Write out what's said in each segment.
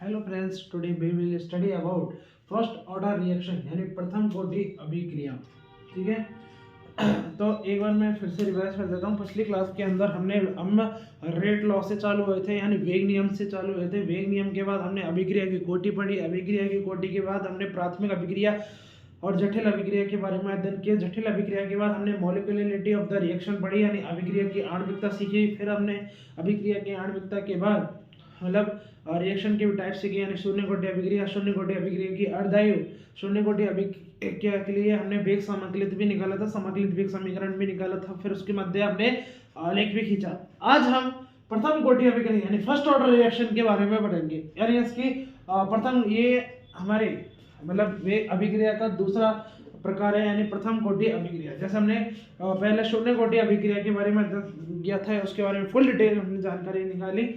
Hello friends, today we will study about first order reaction यानी प्रथम कोटि अभिक्रिया। ठीक है, तो एक बार मैं फिर से रिवाइज कर देता हूँ। पिछली क्लास के अंदर हम रेट लॉ से चालू हुए थे, यानी वेग नियम से चालू हुए थे। वेग नियम के बाद हमने अभिक्रिया की कोटि पढ़ी। अभिक्रिया की कोटि के बाद हमने प्राथमिक अभिक्रिया और जटिल अभिक्रिया के बारे में अध्ययन किया। जटिल अभिक्रिया के बाद हमने मॉलिक्यूलरिटी ऑफ द रिएक्शन पढ़ी, यानी अभिक्रिया की आणविकता सीखी। फिर हमने अभिक्रिया की आणविकता के बाद मतलब रिएक्शन के टाइप से किया, यानी शून्य कोटि अभिक्रिया, शून्य कोटि अभिक्रिया की अर्धायु, शून्य कोटि अभिक्रिया के लिए हमने वेग समाकलित भी निकाला था, समाकलित वेग समीकरण भी निकाला था। फिर उसके मध्य हमने आलेख भी खींचा। आज हम प्रथम कोटि अभिक्रिया यानी फर्स्ट ऑर्डर रिएक्शन के बारे में पढ़ेंगे, यानी इसकी प्रथम ये हमारे मतलब वे अभिक्रिया का दूसरा प्रकार है, यानी प्रथम कोटि अभिक्रिया। जैसे हमने पहले शून्य कोटि अभिक्रिया के बारे में किया था, उसके बारे में फुल डिटेल हमने जानकारी निकाली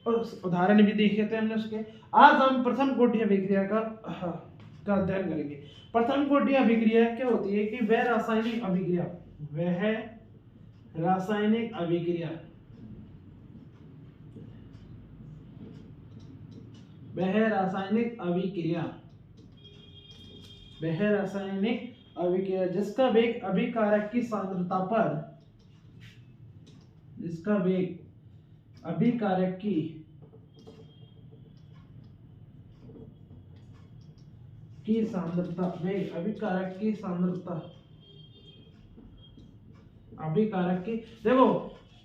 और उदाहरण भी देखे थे हमने उसके। आज हम प्रथम कोटि अभिक्रिया का अध्ययन करेंगे। प्रथम कोटि अभिक्रिया क्या होती है कि वह रासायनिक अभिक्रिया जिसका वेग अभिकारक की सांद्रता देखो,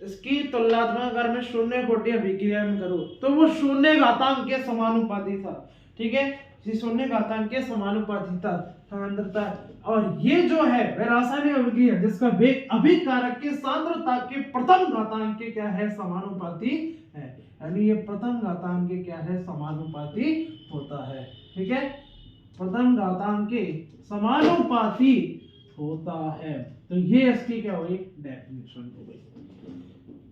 इसकी तुलनात्मक अगर मैं शून्य कोटि अभिक्रिया में करूं तो वो शून्य घातांक के समानुपाती था। ठीक है, शून्य घातांक के समानुपाती था सांद्रता। और ये जो है वह रासायनिक अभिक्रिया जिसका वेग अभिकारक की सांद्रता के प्रथम घातांक के क्या है, समानुपाती है। यानी ये प्रथम घातांक के क्या है, समानुपाती होता है। ठीक है, प्रथम घातांक के समानुपाती होता है। तो ये इसकी क्या हुई, डेफिनेशन हो गई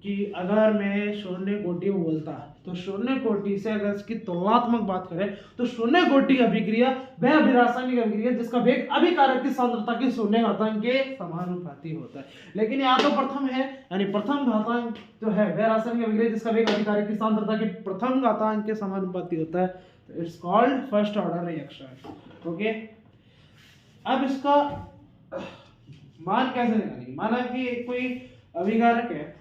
कि अगर मैं शून्य कोटि बोलता तो शून्य कोटि से अगर इसकी तुलनात्मक बात करें तो शून्य कोटि अभिक्रिया वह अभिरासायनिक अभिक्रिया जिसका वेग अभिकारक की सांद्रता के शून्य घातांक के समानुपाती होता है। लेकिन यहाँ तो प्रथम है, यानी प्रथम घातांक जो है वह रासायनिक अभिक्रिया जिसका वेग अभिकारक की सांद्रता के प्रथम घातांक के समानुपाती होता है। तो it's called first order reaction. Okay, अब इसका मान कैसे निकालेंगे। माना कि कोई अभिकारक है,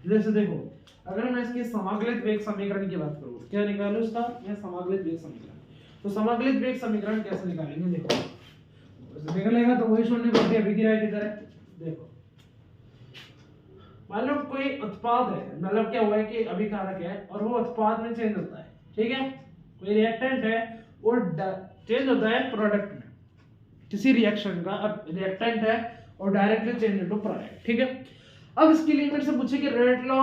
जैसे देखो अगर मैं इसकी समाकलित वेग समीकरण की बात करूं, क्या निकालूं इसका, मैं समाकलित वेग समीकरण। तो समाकलित वेग समीकरण कैसे निकालेंगे, देखो निकलेगा तो वही शून्य कोटि अभिक्रिया की तरह। देखो मान लो कोई उत्पाद है, मतलब क्या हुआ है कि अभिकारक है और वो उत्पाद में चेंज होता है। ठीक है, कोई रिएक्टेंट है वो चेंज होता है प्रोडक्ट में, किसी रिएक्शन का अब रिएक्टेंट है और डायरेक्टली चेंज इनटू प्रोडक्ट। ठीक है, अब इसकी लिमिट से पूछे कि रेट लॉ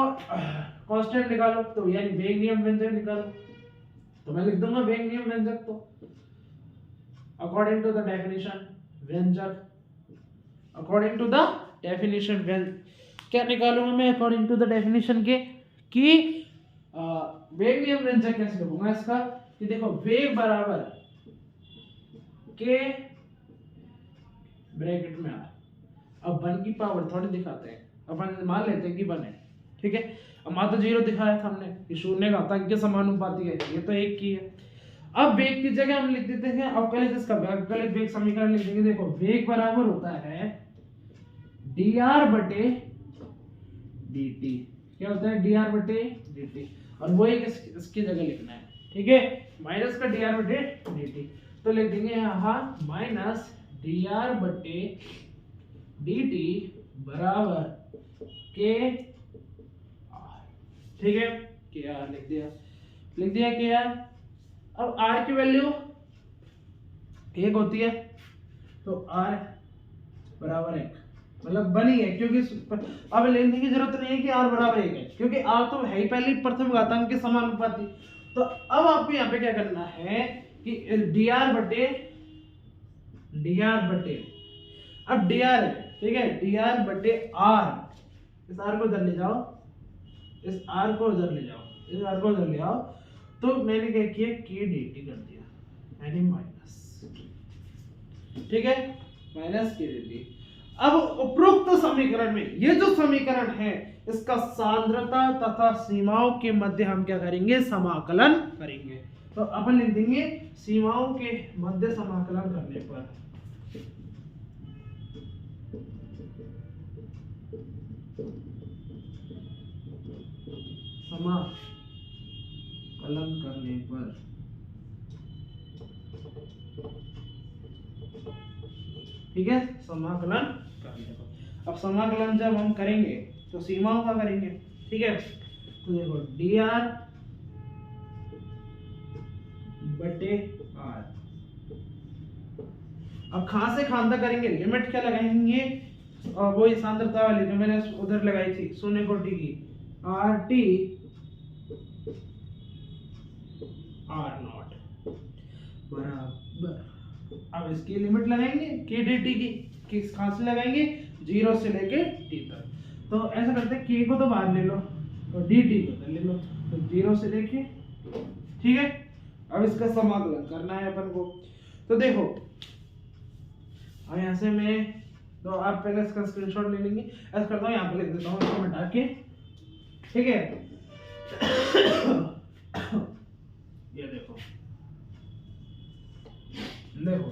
कांस्टेंट निकालो, तो यानी वेग नियम व्यंजक निकालो। तो मैं लिख दूंगा वेग नियम व्यंजक, तो अकॉर्डिंग टू द डेफिनेशन व्यंजक, अकॉर्डिंग टू द डेफिनेशन व्यंजक क्या निकालूंगा मैं अकॉर्डिंग टू द डेफिनेशन के कि वेग नियम व्यंजक कैसे लिखूंगा इसका कि देखो वेग बराबर के ब्रैकेट में आर। अब 1 की पावर थोड़ी दिखाते हैं, अपन मान लेते हैं कि 1 है। ठीक है, अब मान तो 0 दिखाया था हमने कि शून्य घातांक के समानुपाती है, ये तो 1 की है। अब वेग की जगह हम लिख देते हैं अवकलित, इसका अवकलित वेग समीकरण लिख देंगे। देखो वेग बराबर होता है dr बटे dt। क्या होता है, dr बटे dt, और वो एक इसकी जगह लिखना है। ठीक है, माइनस का dr बटे dt, तो लिख देंगे यहाँ माइनस dr बटे dt बराबर के आर। ठीक है, के आर लिख दिया के आर। अब आर की वैल्यू 1 होती है, तो आर बराबर 1 मतलब बनी है, क्योंकि अब लिखने की जरूरत नहीं है कि आर बराबर 1 है, क्योंकि आर तो है ही पहले प्रथम घातांक के समानुपाती। तो अब आपको यहाँ पे क्या करना है कि dr बटे अब dr है, ठीक है, dr बटे r, इस r को उधर ले जाओ, इस r को उधर ले जाओ, इस r को उधर ले आओ, तो मैंने क्या किया k dt कर दिया, यानी माइनस। ठीक है, माइनस k dt। अब उपरोक्त समीकरण में ये जो समीकरण है इसका सांद्रता तथा सीमाओं के मध्य हम क्या करेंगे, समाकलन करेंगे। तो अपन लिख देंगे सीमाओं के मध्य समाकलन करने पर समाकलन करने पर, ठीक है, समाकलन करने पर। अब समाकलन जब हम करेंगे तो सीमाओं का करेंगे, ठीक है। तो देखो dr बटे r, अब खां से खां तक करेंगे, लिमिट क्या लगाएंगे, और वो सांद्रता वाली जो मैंने उधर लगाई थी 0 कोटि की, RT R0 बराबर, अब इसकी लिमिट लगाएंगे k dt की, किस खां से लगाएंगे 0 से लेके t तक। तो ऐसा करते हैं k को तो बाहर ले लो और dt को तो ले लो, तो 0 से लेके, ठीक है। अब इसका समाकलन करना है अपन को। तो देखो अब यहाँ से मैं, तो आप पहले इसका स्क्रीनशॉट ले लेंगे, ऐसा करता हूँ यहाँ पे लिख देता हूँ इसको मिटा के, ठीक है। ये देखो देखो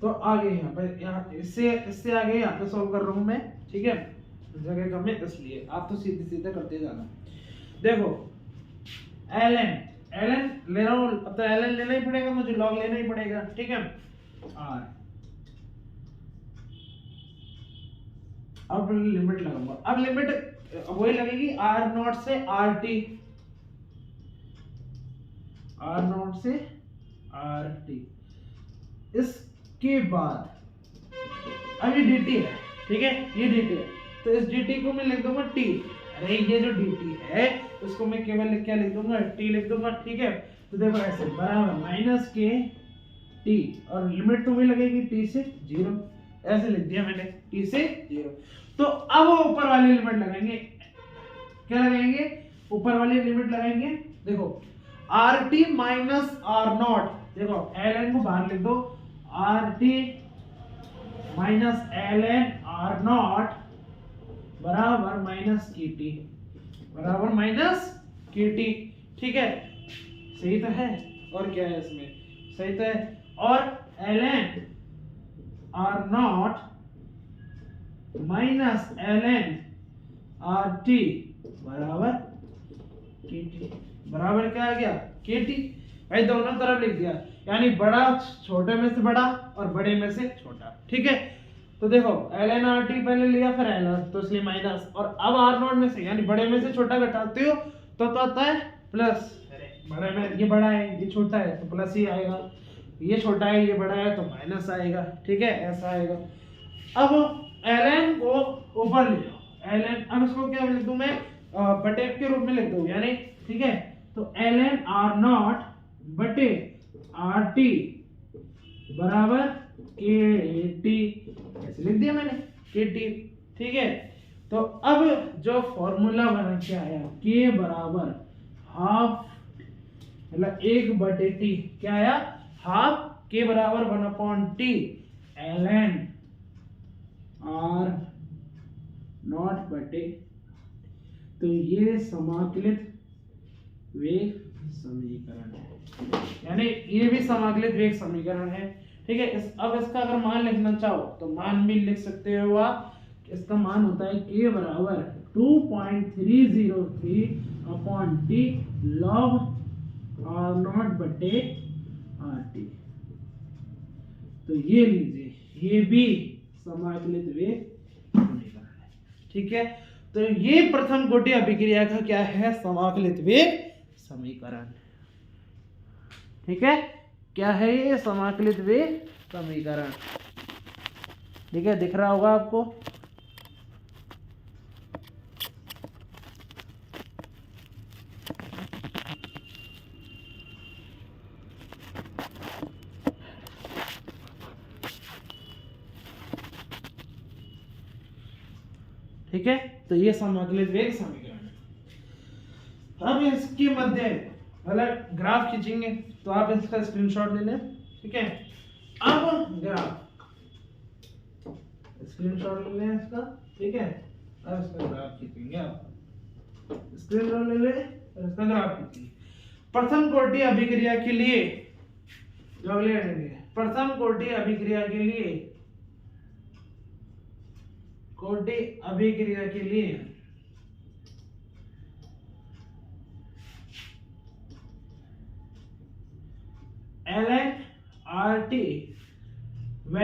तो आगे यहाँ पे, यहाँ इससे आगे यहाँ पे सॉल्व कर रहा हूँ मैं, ठीक है, जगह कम है इसलिए आप तो सीधे सीधे करते जाना। देखो ln ले रहा हूँ, अब तो ln लेना ही पड़ेगा मुझे, log लेना ही पड़ेगा, ठीक है। r, अब लिमिट लगाऊंगा, अब लिमिट वही लगेगी R0 से RT, R0 से RT। इसके बाद अब ये dt है, ठीक है, ये dt है, तो इस dt को मैं लिख दूंगा t। अरे ये जो dt है उसको मैं केवल क्या लिख दूंगा, t लिख दूंगा, ठीक है। तो देखो ऐसे बराबर माइनस के t, और लिमिट तो वही लगेगी t से 0, ऐसे लिख दिया मैंने, t से 0। तो अब ऊपर वाली लिमिट लगाएंगे, क्या लगाएंगे, ऊपर वाली लिमिट लगाएंगे। देखो RT माइनस R0, देखो ln को बाहर लिख दो, RT माइनस ln R0 बराबर माइनस KT, बराबर माइनस KT, ठीक है। सही तो है, और क्या है इसमें, सही तो है। और ln R0 minus ln RT बराबर KT, बराबर क्या आ गया, KT। भाई दोनों तरफ लिख दिया, यानी बड़ा छोटे में से बड़ा और बड़े में से छोटा, ठीक है। तो देखो ln RT पहले लिया, फिर ln, तो इसलिए माइनस, और अब R0 में से, यानी बड़े में से छोटा घटाते हो तो आता है प्लस। बड़े में ये बड़ा है, ये छोटा है, तो प्लस ही आएगा, ये छोटा है, ये बड़ा है, तो माइनस आएगा, ठीक है, ऐसा आएगा। अब ln को ऊपर ले जाओ, ln, अब इसको क्या लिख दूं मैं, बटे के रूप में लिख दूं, यानी, ठीक है। तो ln R0 बटे RT बराबर KT, ऐसे लिख दिया मैंने, KT, ठीक है। तो अब जो फॉर्मूला बना के आया, K बराबर हाफ, मतलब 1/T, क्या आया, हाफ K बराबर 1/T ln R0 बटे, तो ये समाकलित वेग समीकरण है, यानी ये भी समाकलित वेग समीकरण है, ठीक है। अब इसका अगर मान लिखना चाहो तो मान भी लिख सकते हो आप, इसका मान होता है k बराबर 2.303/t log R0 बटे RT। तो ये लीजिए, ये भी समाकलित वेग समीकरण है, ठीक है। तो ये प्रथम कोटि अभिक्रिया का क्या है, समाकलित वेग समीकरण, ठीक है। क्या है ये, समाकलित वेग समीकरण, ठीक है, दिख रहा होगा आपको। ठीक है, तो ये समाकलित वेग समीकरण है। अब इसके मध्य मतलब ग्राफ खींचेंगे, तो आप इसका स्क्रीनशॉट ले लें, ठीक है। अब ग्राफ स्क्रीनशॉट ले लें इसका, ठीक है। अब इसका ग्राफ खींचेंगे आप, स्क्रीन ले ले और इसका ग्राफ खींचिए। प्रथम कोटि अभिक्रिया के लिए जो अगले आएंगे, प्रथम कोटि अभिक्रिया के लिए, कोटि अभिक्रिया के लिए ln RT व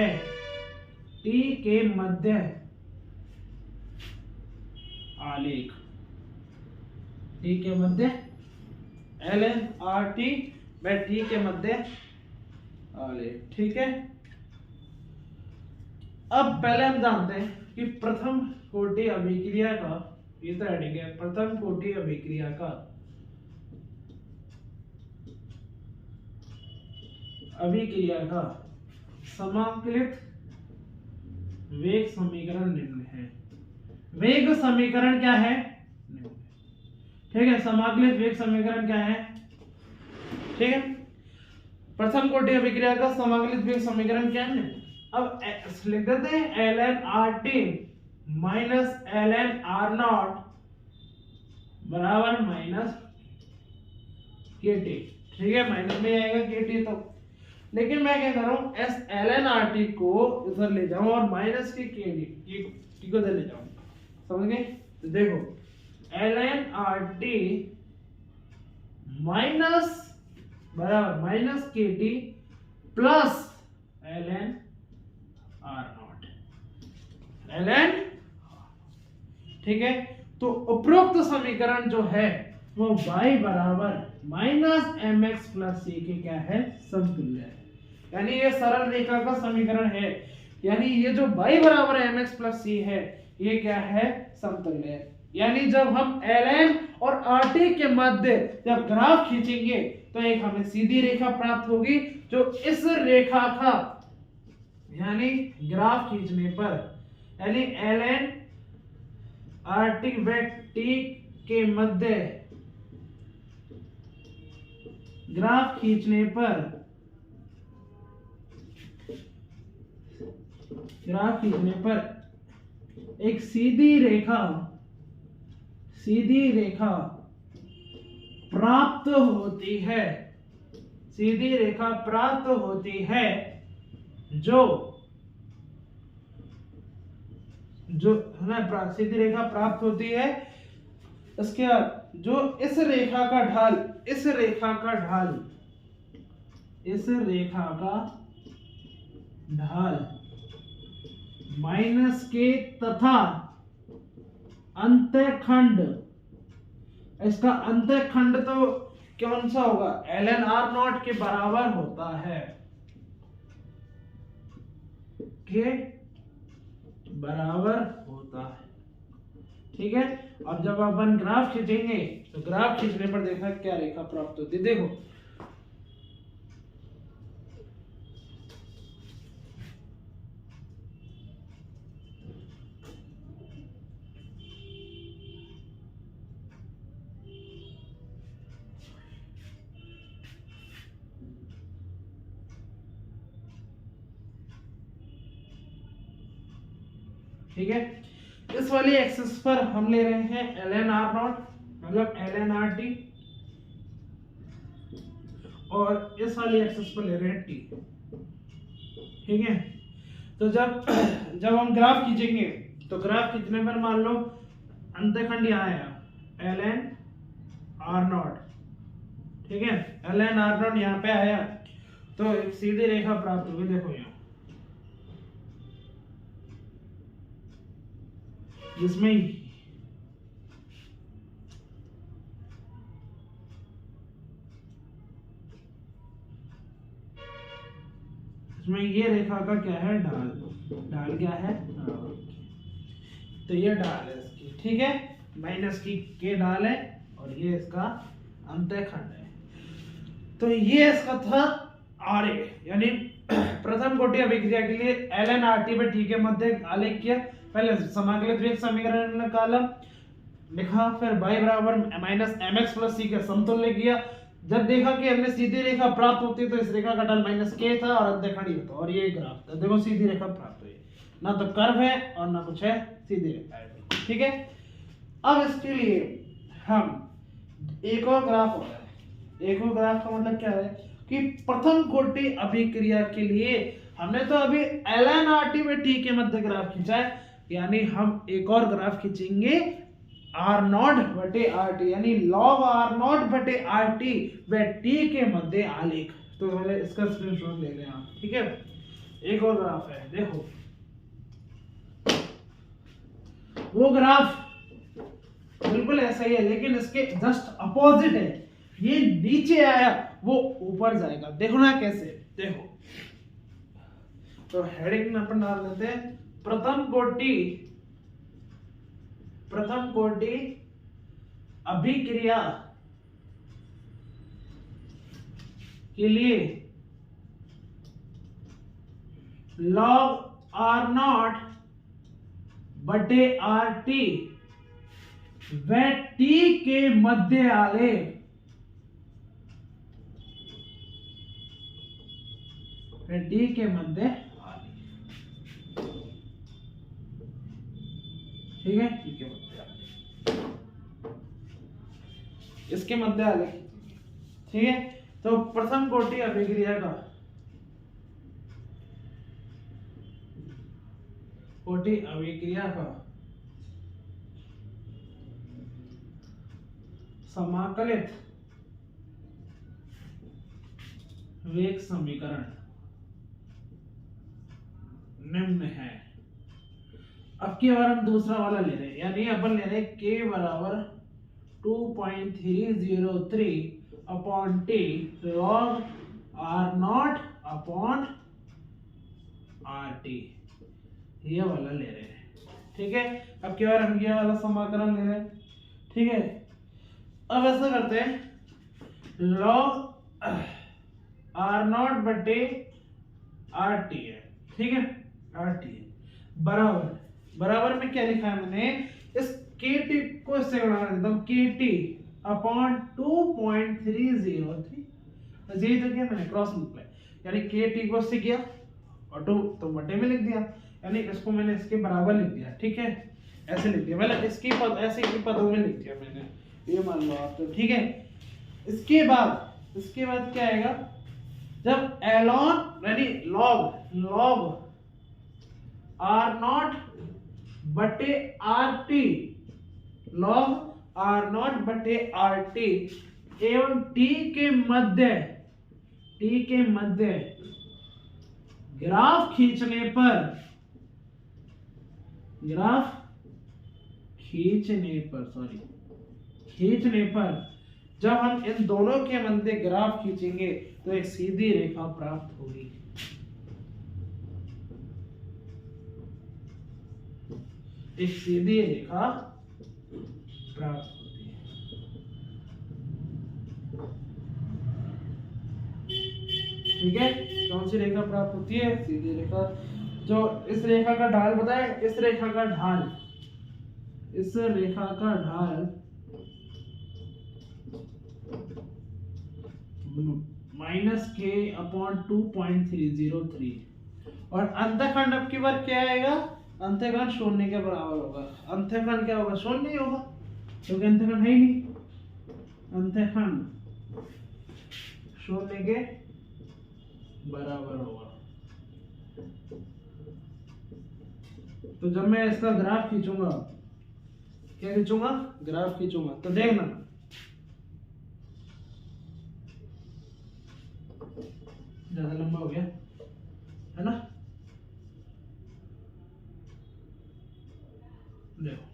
T के मध्य आलेख, T के मध्य ln RT व T के मध्य आलेख। ठीक है, अब पहले हम जानते हैं कि प्रथम कोटि अभिक्रिया का, ये तो हेडिंग है, प्रथम कोटि अभिक्रिया का समाकलित वेग समीकरण निम्न है। वेग समीकरण क्या है? ठीक है, समाकलित वेग समीकरण क्या है? ठीक है, प्रथम कोटि अभिक्रिया का समाकलित वेग समीकरण क्या है? अब लिख देते हैं ln RT minus ln R0 बराबर माइनस KT। ठीक है, माइनस में आएगा KT, तो लेकिन मैं क्या कर रहा हूं, एस ln RT को इधर ले जाऊं और माइनस की KT को इधर ले जाऊं, समझ गए? तो देखो ln RT माइनस बराबर minus KT plus ln R0 ln। ठीक है, तो उपरोक्त समीकरण जो है वो y बराबर माइनस mx प्लस c के क्या है? समतुल्य है। यानी ये सरल रेखा का समीकरण है, यानी ये जो y बराबर mx प्लस c है ये क्या है? समतुल्य है। यानी जब हम ln और RT के मध्य जब ग्राफ खींचेंगे तो एक हमें सीधी रेखा प्राप्त होगी जो इस रेखा का, यानी ग्राफ खींचने पर, यानी ln RT व T के मध्य ग्राफ खींचने पर, एक सीधी रेखा प्राप्त होती है, सीधी रेखा प्राप्त होती है जो है ना, सीधी रेखा प्राप्त होती है। इसके बाद जो इस रेखा का ढाल, इस रेखा का ढाल माइनस के तथा अंतःखंड, इसका अंतःखंड तो कौन सा होगा? ln R0 के बराबर होता है, के बराबर होता है। ठीक है, अब जब अपन ग्राफ खींचेंगे तो ग्राफ खींचने पर देखा क्या रेखा प्राप्त होती है। देखो ठीक है, इस वाली एक्सिस पर हम ले रहे हैं ln R0 मतलब ln RT, और इस वाली एक्सिस पर ले रहे हैं T। ठीक है, तो जब हम ग्राफ खींचेंगे तो ग्राफ खींचने पर मान लो अंतःखंड यहाँ आया ln R0, ठीक है, ln R0 यहाँ पे आया तो एक सीधी रेखा प्राप्त होगी। देखो यहाँ जिसमें ये रेखा का क्या है? ढाल क्या है? तो ये ढाल है इसकी, ठीक है, माइनस की के ढाल है और ये इसका अंतःखंड है। तो ये इसका था RA, यानी प्रथम कोटि अभिक्रिया के लिए ln RT व T के मध्य आलेख किया। पहले समाकलित वेग समीकरण निकाला, लिखा, फिर y बराबर माइनस mx प्लस c का समतुल्य किया। जब देखा कि हमें सीधी रेखा प्राप्त होती है तो इस रेखा का ढाल माइनस के था और अंतःखंड ही था, और ये ग्राफ था। देखो सीधी रेखा प्राप्त हुई, ना तो कर्व है और ना कुछ है, सीधी रेखा है। ठीक है, अब इसके लिए हम एक और ग्राफ हो रहा है। एक और ग्राफ का मतलब क्या है कि प्रथम कोटि अभिक्रिया के लिए हमने तो अभी ln RT में T के मध्य ग्राफ खींचा है, यानी हम एक और ग्राफ खींचेंगे R0 बटे RT, यानी log R0 बटे RT व T के मध्य आलेख। तो पहले इसका स्क्रीनशॉट ले लें आप, ठीक है। एक और ग्राफ है, देखो वो ग्राफ बिल्कुल ऐसा ही है, लेकिन इसके जस्ट अपोजिट है। ये नीचे आया, वो ऊपर जाएगा। देखो ना कैसे, देखो तो हेडिंग में अपन डाल देते हैं प्रथम कोटि अभिक्रिया के लिए log R0 बटे RT व T के मध्य आलेख, टी के मध्य आलेख, ठीक है। टी के मध्य आलेख, इसके मध्य आलेख, ठीक है। तो प्रथम कोटि अभिक्रिया का समाकलित वेग समीकरण निम्न है। अब की बार हम दूसरा वाला ले रहे हैं, यानी अपन ले रहे हैं k बराबर 2.303 upon T log R0 upon RT, ये वाला ले रहे हैं, ठीक है। अब की बार हम ये वाला समाकलन ले रहे हैं, ठीक है। अब ऐसा करते हैं log R0 बटे RT है, ठीक है। RT बराबर में क्या लिखा है मैंने, इस KT को इससे गुणा कर देता हूँ, KT अपॉन 2.303, यही तो किया मैंने क्रॉस मल्टीप्लाई, यानी KT को इससे किया और 2 तो बटे में लिख दिया, यानी इसको मैंने इसके बराबर लिख दिया, ठीक है। ऐसे लिख दिया, मतलब इसकी पद ऐसे ही पदों में लिख दिया मैंने, ये मान लो आप, तो ठीक है। इसके बाद क्या आएगा, जब ln यानी log R0 बटे RT, log R0 बटे RT एवं T के मध्य ग्राफ खींचने पर जब हम इन दोनों के मध्य ग्राफ खींचेंगे तो एक सीधी रेखा प्राप्त होगी। एक सीधी रेखा प्राप्त होती है, ठीक है। कौन सी रेखा प्राप्त होती है, सीधी रेखा। जो इस रेखा का ढाल बताए, इस रेखा का ढाल -k/2.303 और अंतःखंड अब की बार क्या आएगा, अंतःखंड शून्य के बराबर होगा। अंतःखंड क्या होगा, शून्य ही होगा, क्योंकि अंतःखंड है ही नहीं। अंतःखंड शून्य के बराबर होगा। तो जब मैं इसका ग्राफ खींचूंगा, ग्राफ खींचूंगा तो देखना, ज्यादा लंबा हो गया है ना, देखो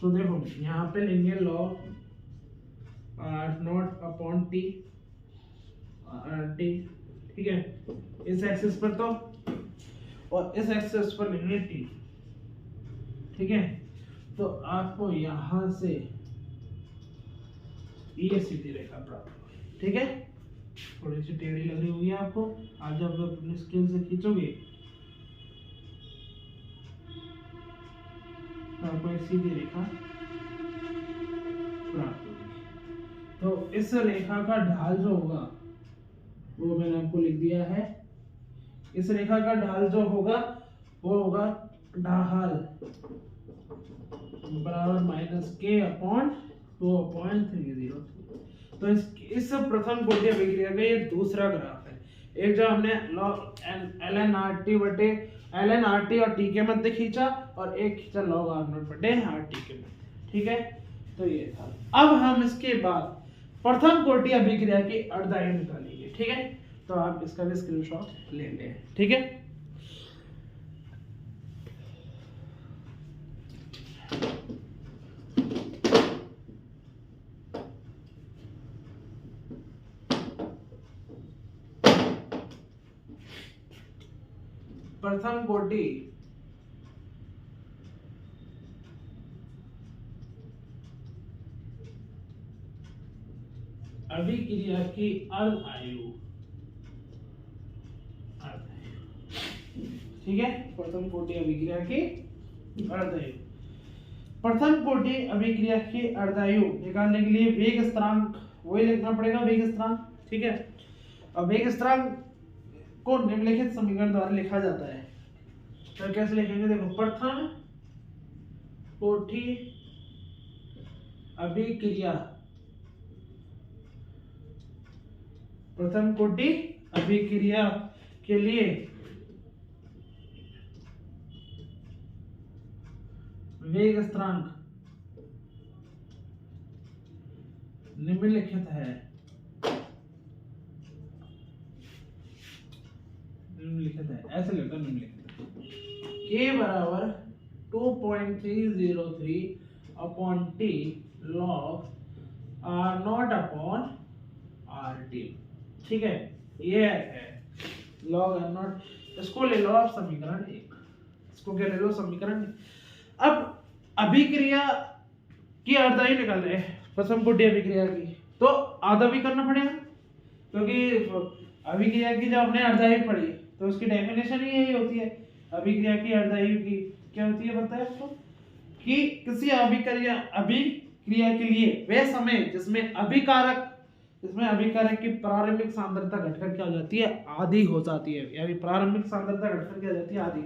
तो देखो यहाँ पे लेंगे log R0 अपॉन T, ठीक है, इस एक्सिस पर तो, और इस एक्सिस पर लेंगे T, ठीक है। तो आपको यहां से ये सीधी रेखा प्राप्त होगी, ठीक है। थोड़ी सी टेढ़ी लग रही होगी आपको, आज जब आप अपनी स्केल से खींचोगे तो आपको एक सीधी रेखा प्राप्त होगी। तो इस रेखा का ढाल जो होगा वो मैंने आपको लिख दिया है। इस रेखा का ढाल जो होगा वो होगा ढाल बराबर माइनस के अपॉन 2/303। तो इस प्रथम कोटि अभिक्रिया का ये दूसरा ग्राफ है। एक जो हमने लॉग ln RT बटे ln RT और t के मध्य खींचा, और एक खींचा log R0 बटे RT के मध्य। ठीक है, तो ये था। अब हम इसके बाद प्रथम कोटि अभिक्रिया की अर्धायु निकालेंगे। ठीक है, तो आप इसका भी स्क्रीनशॉट ले लें। ठीक है, प्रथम कोटि अभिक्रिया की अर्धायु। ठीक है, प्रथम कोटि अभिक्रिया की अर्धायु। प्रथम कोटि अभिक्रिया की अर्धायु निकालने के लिए वेग स्थिरांक वही लिखना पड़ेगा, वेग स्थिरांक। ठीक है, अब वेग स्थिरांक को निम्नलिखित समीकरण द्वारा लिखा जाता है। तो कैसे लिखेंगे, देखो, प्रथम कोटि अभिक्रिया, प्रथम कोटि अभिक्रिया के लिए वेग स्थिरांक निम्नलिखित है। ऐसे लिखा निम्नलिखित k बराबर 2.303 upon t log R0 upon RT। ठीक है, ये है log R0। इसको ले लो आप समीकरण 1। इसको क्या ले लो, समीकरण। अब अभिक्रिया की अर्धायु निकाल रहे हैं प्रथम कोटि अभिक्रिया की, तो आधा भी करना पड़ेगा, क्योंकि अभिक्रिया की जब हमने अर्धायु पढ़ी तो उसकी डेफिनेशन ही यही होती है। अभिक्रिया की अर्धायु की क्या होती है, बताया आपको, कि किसी अभिक्रिया के लिए वह समय जिसमें अभिकारक की प्रारंभिक सांद्रता घटकर क्या हो जाती है, आधी हो जाती है, यानी प्रारंभिक सांद्रता घटकर क्या हो जाती है, आधी।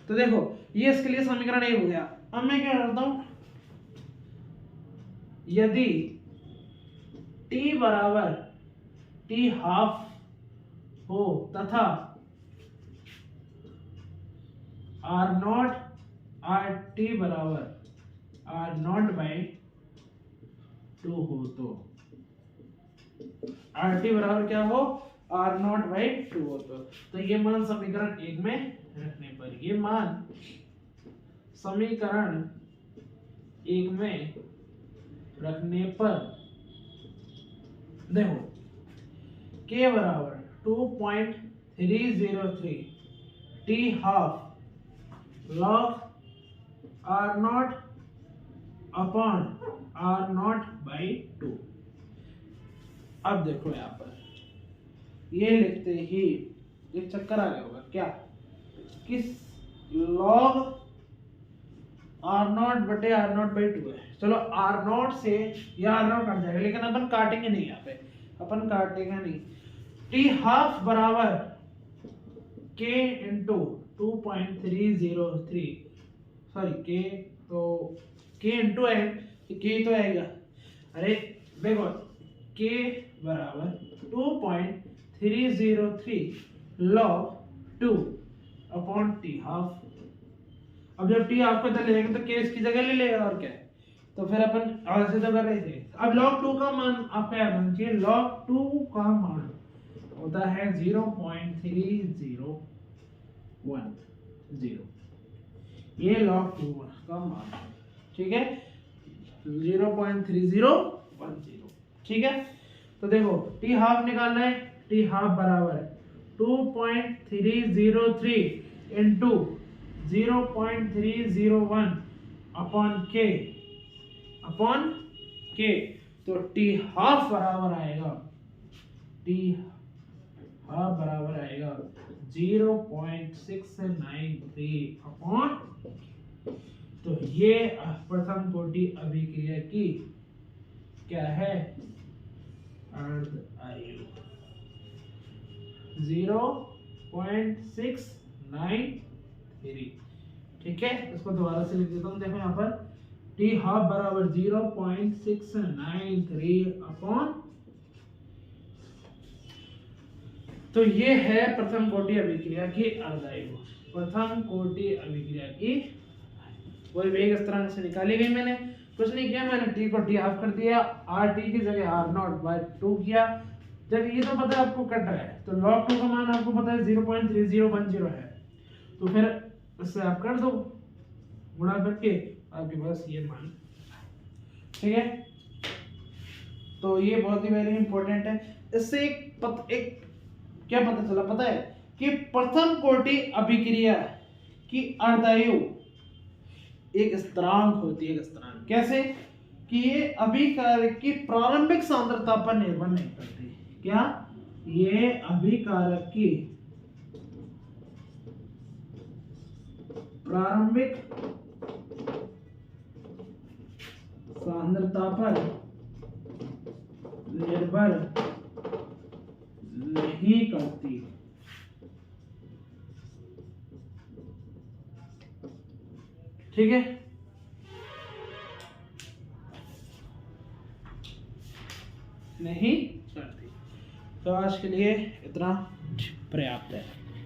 तो देखो, ये इसके लिए समीकरण ये हो गया। अब मैं क्या करता हूं, यदि t बराबर t हाफ हो तथा R0 RT बराबर R0/2 हो, तो RT बराबर क्या हो, R0/2 हो, तो ये मान समीकरण 1 में रखने पर, ये मान समीकरण 1 में रखने पर देखो, k बराबर 2.303 t half log R0 upon R0/2। अब देखो यहाँ पर ये लिखते ही एक चक्कर आ गया होगा क्या, किस log R0 बटे R0/2 है। चलो R0 से या R0 कट जाएगा, लेकिन अपन काटेंगे नहीं, यहाँ पे अपन काटेगा नहीं। t हाफ बराबर k इंटू 2.303, सॉरी k, तो k इंटू है, k तो आएगा, अरे देखो, k बराबर 2.303 log 2 अपॉन t हाफ। अब जब t हाफ को इधर ले जाएंगे तो k इसकी जगह ले लेगा, और क्या है, तो फिर अपन आगे से तो कर रहे थे। अब log 2 का मान आपको याद होना चाहिए, log 2 का मान होता है 0.3010, ये log 2 का मान, ठीक है, 0.3010। ठीक है, तो देखो t हाफ निकालना है, t हाफ बराबर 2.303 इंटू 0.301 अपॉन k, तो t हाफ बराबर आएगा 0.693 अपॉन, तो ये प्रथम कोटि अभिक्रिया की क्या है, अर्धायु। 0.693। ठीक है, इसको दोबारा से लिख देता हूँ। देखो यहाँ पर टी हाफ बराबर 0.693 अपॉन, तो ये है प्रथम कोटि अभिक्रिया की अर्धायु। प्रथम कोटि अभिक्रिया की वही वेग स्थिरांक से निकाली गई। मैंने कुछ नहीं किया, मैंने टी को टी हाफ कर दिया, आर टी की जगह आर नॉट बाय 2 किया। जब ये तो पता है आपको कट रहा है, तो log 2 का मान आपको पता है 0.3010 है, तो फिर इससे आप कर दो गुणा करके, आपके पास ये मान। ठीक है, तो ये बहुत ही वेरी इंपॉर्टेंट है। इससे एक क्या पता चला, पता है कि प्रथम कोटि अभिक्रिया की अर्धायु एक स्थिरांक होती है। एक स्थिरांक कैसे कि ये अभिकारक की प्रारंभिक सांद्रता पर निर्भर नहीं करती। क्या? ये अभिकारक की प्रारंभिक सांद्रता पर निर्भर नहीं करती। ठीक है, नहीं करती। तो आज के लिए इतना पर्याप्त है।